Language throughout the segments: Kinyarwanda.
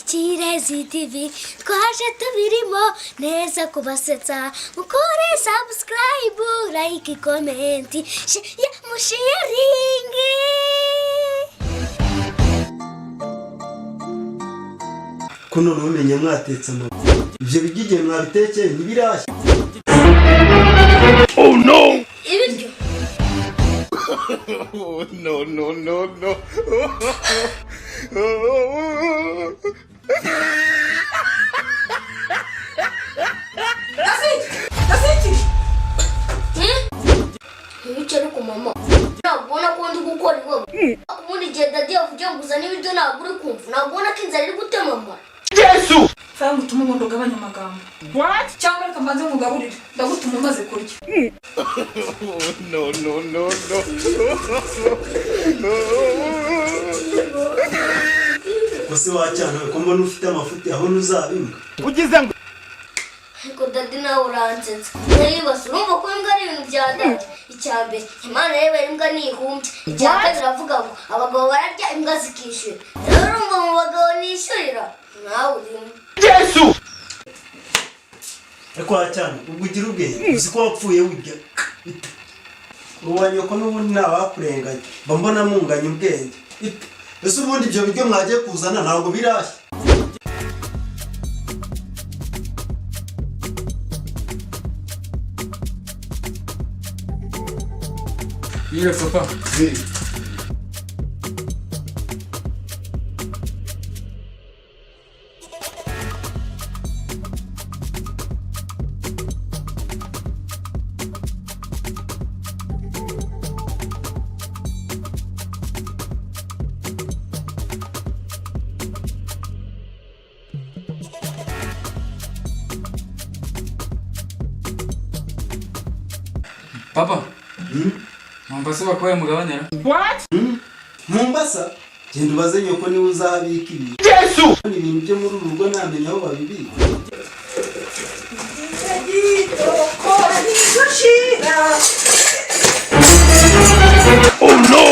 Kirezi TV twaje tubirimo neza kubasetsa mukore subscribe like comment musharing kuno numenye mwatetse mu ibyo bigige mwabitekeye ntibirashya. Oh no ibiryo no Wicara ku mama nabona ko ndi gukora iwabo akubundi gihe dadi avuye nguza n'ibiryo naburi kumva nabona ko inzara iri gutemama Yesu Faya mutuma umuntu ugabanya amagambo. What? Cyangwa reka mbanze mugaburire. Ndagutuma umaze kurya. no Kose wacyana ko mbona ufite amafuti aho nuzabimbwa. ugize ngo ariko dadi nawe uransetsa nibaza urumva ko imbwa ari ibintu bya dadi icyambere Imana reba imbwa nihumbye icyakabiri avuga ngo abagabo bararya imbwa zikishyura rero urumva mu bagabo nishyurira nawe urimo Yesu Ariko wacyana ubwo ugira ubwenge uzi ko wapfuye wirya. Uwanyoko n'ubundi nabakurenganya mbona munganya ubwenge. Ese ubundi ibyo biryo mwagiye kuzana ntabwo birashya. Iya papa. Papa. Mombasa bakwaye mugabanira. What? Mombasa genda ubaze nyoko niwe uzabika ibi. Yesu Ni ibintu byo muri uru rugo ntamenya aho babibika. Oh no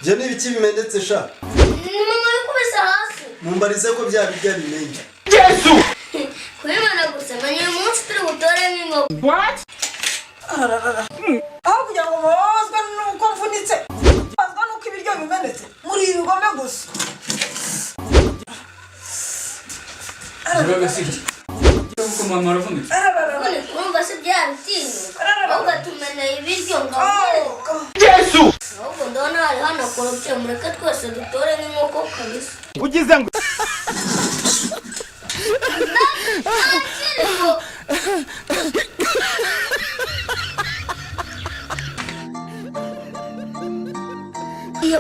Je n'ibiki bimendetse sha. mama yikubise hasi Mumbarize ko bya birya bimenye. Yesu kubimana gusa manye uyu munsi turi butore nk'inkoko What? Aho kugira ngo mubabazwe nuko mvunitse. Mubabazwa nuko ibiryo bimenetse. Muri ibi bigome gusa. Juraga siki. Uko mama arafunitse. none urumva se byarutinyuka ahubwo atumeneye ibiryo ngaho Yesu ahubwo ndabona hari hano korupsiyo mureke twese dutore nk'inkoko kabisa ugize ngo akiriho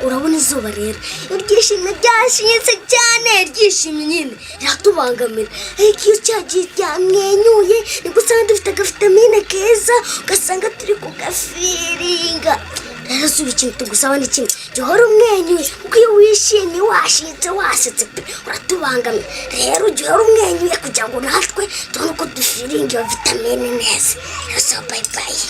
urabona izuba rero iryishimye ryashinyitse cyane ryishimye nyine riratubangamira ariko iyo cyagiye ryamwenyuye nibwo usanga dufite agavitamine keza ugasanga turi kugafiringa rero si ikintu tugusaba ni kimwe jya uhora umwenyuye kuko iyo wishimye washinyitse wasetse pe uratubangamira rero jya uhora umwenyuye kugira ngo natwe tubone uko dufiringa iyo vitamine neza rero so bayi bayi